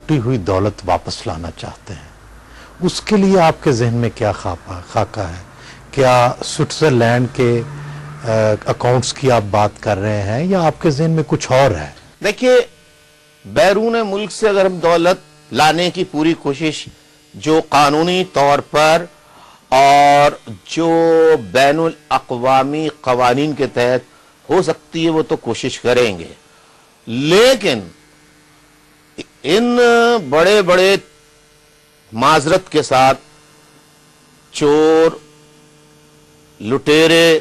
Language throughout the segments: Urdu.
لوٹی ہوئی دولت واپس لانا چاہتے ہیں. اس کے لیے آپ کے ذہن میں کیا خاکہ ہے؟ کیا سوئٹزرلینڈ کے اکاؤنٹس کی آپ بات کر رہے ہیں یا آپ کے ذہن میں کچھ اور ہے؟ دیکھیے، بیرون ملک سے اگر ہم دولت لانے کی پوری کوشش جو قانونی طور پر اور جو بین الاقوامی قوانین کے تحت ہو سکتی ہے وہ تو کوشش کریں گے، لیکن ان بڑے بڑے معذرت کے ساتھ چور، لٹیرے،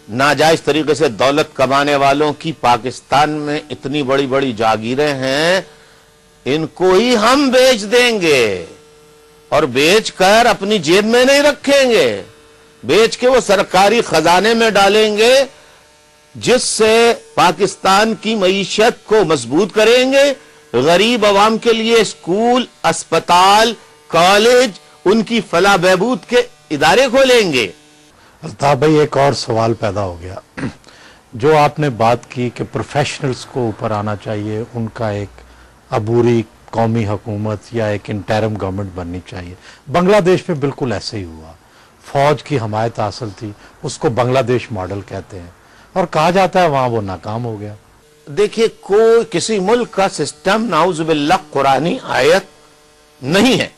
ناجائز طریقے سے دولت کمانے والوں کی پاکستان میں اتنی بڑی بڑی جاگیریں ہیں، ان کو ہی ہم بیچ دیں گے اور بیچ کر اپنی جیب میں نہیں رکھیں گے، بیچ کے وہ سرکاری خزانے میں ڈالیں گے، جس سے پاکستان کی معیشت کو مضبوط کریں گے، غریب عوام کے لیے اسکول، اسپتال، کالج، ان کی فلاح بہبود کے ادارے کھولیں گے. الطاف بھائی، ایک اور سوال پیدا ہو گیا. جو آپ نے بات کی کہ پروفیشنلز کو اوپر آنا چاہیے، ان کا ایک عبوری قومی حکومت یا ایک انٹرم گورنمنٹ بننی چاہیے. بنگلہ دیش میں بالکل ایسے ہی ہوا. فوج کی حمایت حاصل تھی، اس کو بنگلہ دیش ماڈل کہتے ہیں، اور کہا جاتا ہے وہاں وہ ناکام ہو گیا. دیکھیے، کوئی کسی ملک کا سسٹم نعوذ باللہ قرآنی آیت نہیں ہے.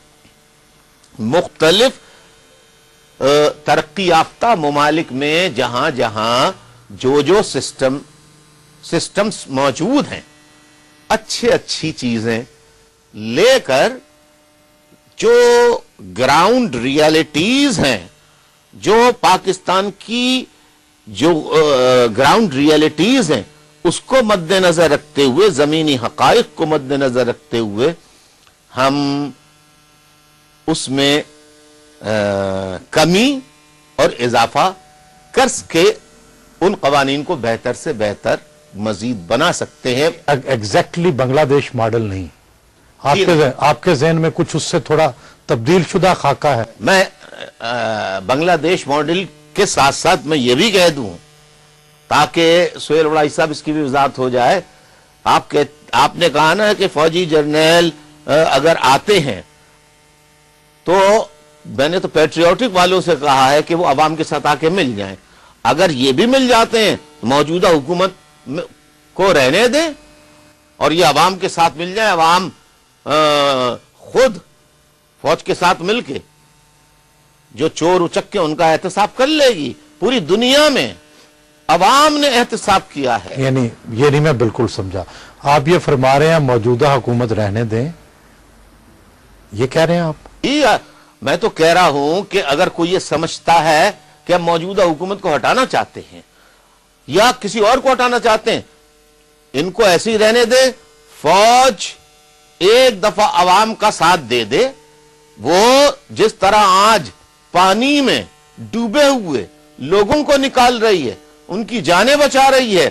مختلف ترقی یافتہ ممالک میں جہاں جہاں جو سسٹمز موجود ہیں، اچھی چیزیں لے کر جو گراؤنڈ ریالٹیز ہیں، جو پاکستان کی جو گراؤنڈ ریالٹیز ہیں، اس کو مد نظر رکھتے ہوئے، زمینی حقائق کو مد نظر رکھتے ہوئے ہم اس میں کمی اور اضافہ کر کے ان قوانین کو بہتر سے بہتر مزید بنا سکتے ہیں. ایگزیکٹلی بنگلہ دیش ماڈل نہیں. آپ کے ذہن میں کچھ اس سے تھوڑا تبدیل شدہ خاکہ ہے؟ میں بنگلہ دیش ماڈل کے ساتھ ساتھ میں یہ بھی کہہ دوں تاکہ سہیل وڑائی صاحب اس کی بھی وضاحت ہو جائے. آپ نے کہا نا کہ فوجی جرنیل اگر آتے ہیں تو میں نے تو پیٹریوٹک والوں سے کہا ہے کہ وہ عوام کے ساتھ آ کے مل جائیں. اگر یہ بھی مل جاتے ہیں موجودہ حکومت کو رہنے دیں اور یہ عوام کے ساتھ مل جائیں. عوام خود فوج کے ساتھ مل کے جو چور اچک کے ان کا احتساب کر لے گی. پوری دنیا میں عوام نے احتساب کیا ہے. یعنی یہ نہیں میں بالکل سمجھا. آپ یہ فرما رہے ہیں موجودہ حکومت رہنے دیں، یہ کہہ رہے ہیں آپ؟ میں تو کہہ رہا ہوں کہ اگر کوئی یہ سمجھتا ہے کہ ہم موجودہ حکومت کو ہٹانا چاہتے ہیں یا کسی اور کو ہٹانا چاہتے ہیں، ان کو ایسے ہی رہنے دے. فوج ایک دفعہ عوام کا ساتھ دے دے. وہ جس طرح آج پانی میں ڈوبے ہوئے لوگوں کو نکال رہی ہے، ان کی جانیں بچا رہی ہے،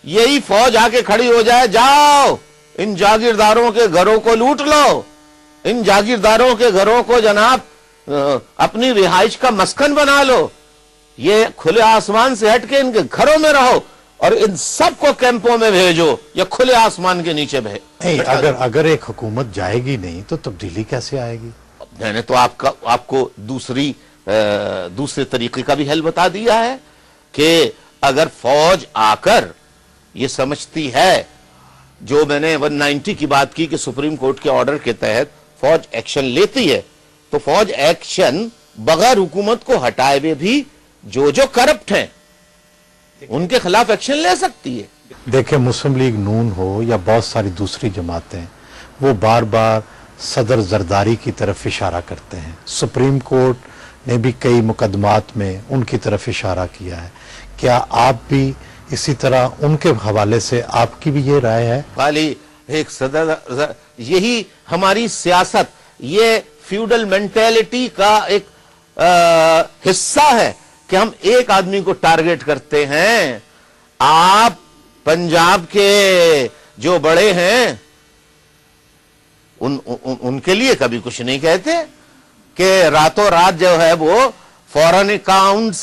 یہی فوج آ کے کھڑی ہو جائے، جاؤ ان جاگیرداروں کے گھروں کو لوٹ لو، ان جاگیرداروں کے گھروں کو جناب اپنی رہائش کا مسکن بنا لو، یہ کھلے آسمان سے ہٹ کے ان کے گھروں میں رہو اور ان سب کو کیمپوں میں بھیجو یا کھلے آسمان کے نیچے اگر ایک حکومت جائے گی نہیں تو تبدیلی کیسے آئے گی؟ میں نے تو آپ کو دوسرے طریقے کا بھی حل بتا دیا ہے کہ اگر فوج آ کر یہ سمجھتی ہے، جو میں نے 190 کی بات کی کہ سپریم کورٹ کے آرڈر کے تحت فوج ایکشن لیتی ہے، تو فوج ایکشن بغیر حکومت کو ہٹائے ہوئے بھی جو کرپٹ ہیں ان کے خلاف ایکشن لے سکتی ہے. دیکھیں، مسلم لیگ نون ہو یا بہت ساری دوسری جماعتیں، وہ بار بار صدر زرداری کی طرف اشارہ کرتے ہیں. سپریم کورٹ نے بھی کئی مقدمات میں ان کی طرف اشارہ کیا ہے. کیا آپ بھی اسی طرح ان کے حوالے سے آپ کی بھی یہ رائے ہے؟ خالی ایک صدر، یہی ہماری سیاست، یہ فیوڈل مینٹیلٹی کا ایک حصہ ہے کہ ہم ایک آدمی کو ٹارگٹ کرتے ہیں. آپ پنجاب کے جو بڑے ہیں ان کے لیے کبھی کچھ نہیں کہتے کہ راتوں رات جو ہے وہ فورن اکاؤنٹس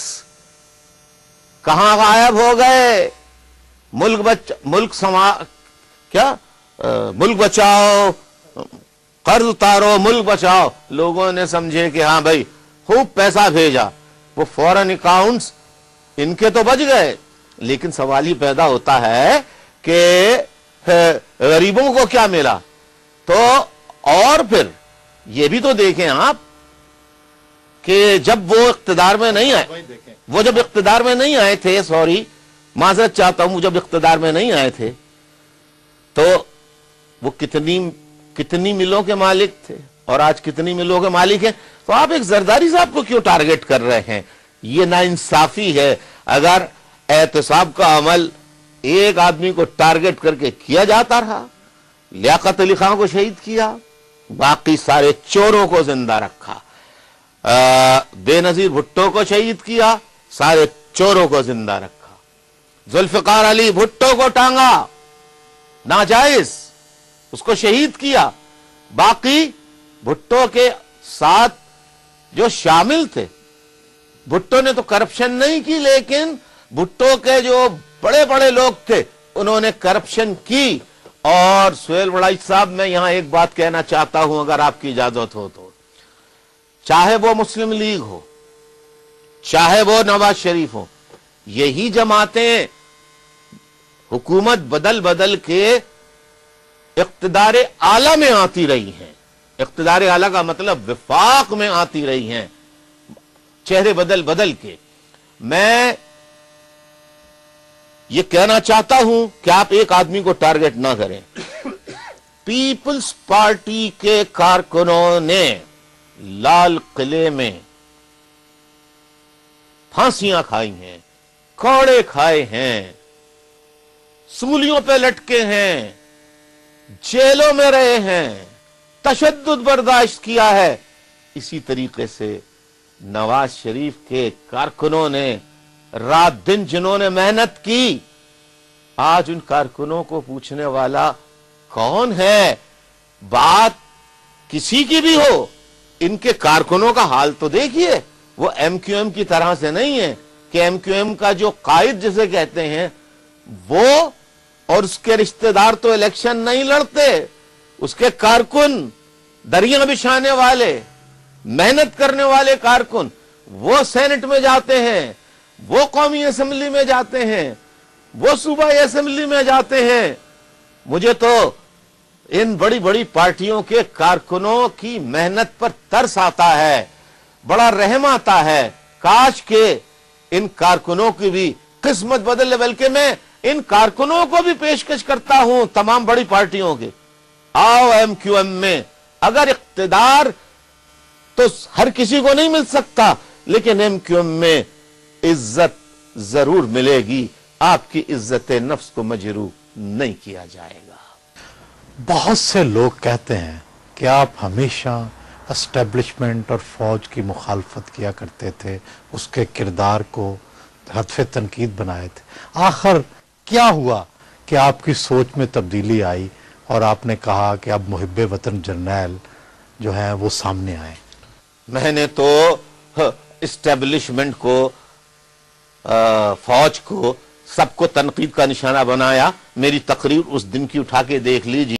کہاں غائب ہو گئے، ملک بچاؤ قرض اتارو ملک بچاؤ، لوگوں نے سمجھے کہ ہاں بھائی خوب پیسہ بھیجا، وہ فورن اکاؤنٹس ان کے تو بچ گئے، لیکن سوال ہی پیدا ہوتا ہے کہ غریبوں کو کیا ملا؟ تو اور پھر یہ بھی تو دیکھیں آپ کہ جب وہ اقتدار میں نہیں آئے، وہ جب اقتدار میں نہیں آئے تھے، سوری معذرت چاہتا ہوں، جب اقتدار میں نہیں آئے تھے تو وہ کتنی ملوں کے مالک تھے اور آج کتنی ملوں کے مالک ہیں؟ تو آپ ایک زرداری صاحب کو کیوں ٹارگٹ کر رہے ہیں؟ یہ ناانصافی ہے۔ اگر احتساب کا عمل ایک آدمی کو ٹارگٹ کر کے کیا جاتا رہا، لیاقت علی خان کو شہید کیا، باقی سارے چوروں کو زندہ رکھا، بے نظیر بھٹو کو شہید کیا، سارے چوروں کو زندہ رکھا، ذوالفقار علی بھٹو کو ٹانگا ناجائز، اس کو شہید کیا، باقی بھٹو کے ساتھ جو شامل تھے، بھٹو نے تو کرپشن نہیں کی لیکن بھٹو کے جو بڑے بڑے لوگ تھے انہوں نے کرپشن کی۔ اور سہیل وڑائی صاحب میں یہاں ایک بات کہنا چاہتا ہوں اگر آپ کی اجازت ہو تو، چاہے وہ مسلم لیگ ہو، چاہے وہ نواز شریف ہو، یہی جماعتیں حکومت بدل بدل کے اقتدار اعلیٰ میں آتی رہی ہیں، اقتدار اعلیٰ کا مطلب وفاق میں آتی رہی ہیں، چہرے بدل بدل کے۔ میں یہ کہنا چاہتا ہوں کہ آپ ایک آدمی کو ٹارگٹ نہ کریں۔ پیپلز پارٹی کے کارکنوں نے لال قلعے میں پھانسیاں کھائی ہیں، کوڑے کھائے ہیں، سولیوں پہ لٹکے ہیں، جیلوں میں رہے ہیں، تشدد برداشت کیا ہے۔ اسی طریقے سے نواز شریف کے کارکنوں نے رات دن جنہوں نے محنت کی، آج ان کارکنوں کو پوچھنے والا کون ہے؟ بات کسی کی بھی ہو، ان کے کارکنوں کا حال تو دیکھیے، وہ ایم کیو ایم کی طرح سے نہیں ہے کہ ایم کیو ایم کا جو قائد جسے کہتے ہیں وہ اور اس کے رشتہ دار تو الیکشن نہیں لڑتے، اس کے کارکن دریاں بچھانے والے، محنت کرنے والے کارکن، وہ سینٹ میں جاتے ہیں، وہ قومی اسمبلی میں جاتے ہیں، وہ صوبائی اسمبلی میں جاتے ہیں۔ مجھے تو ان بڑی بڑی پارٹیوں کے کارکنوں کی محنت پر ترس آتا ہے، بڑا رحم آتا ہے، کاش کہ ان کارکنوں کی بھی قسمت بدل لے۔ بلکہ میں ان کارکنوں کو بھی پیشکش کرتا ہوں تمام بڑی پارٹیوں کے، آؤ ایم کیو ایم میں، اگر اقتدار تو ہر کسی کو نہیں مل سکتا لیکن ایم کیو ایم میں عزت ضرور ملے گی، آپ کی عزت نفس کو مجروح نہیں کیا جائے گا۔ بہت سے لوگ کہتے ہیں کہ آپ ہمیشہ اسٹیبلشمنٹ اور فوج کی مخالفت کیا کرتے تھے، اس کے کردار کو ہدف تنقید بنائے تھے، آخر کیا ہوا کہ آپ کی سوچ میں تبدیلی آئی اور آپ نے کہا کہ اب محب وطن جرنیل جو ہیں وہ سامنے آئے؟ میں نے تو اسٹیبلشمنٹ کو، فوج کو، سب کو تنقید کا نشانہ بنایا۔ میری تقریر اس دن کی اٹھا کے دیکھ لیجیے۔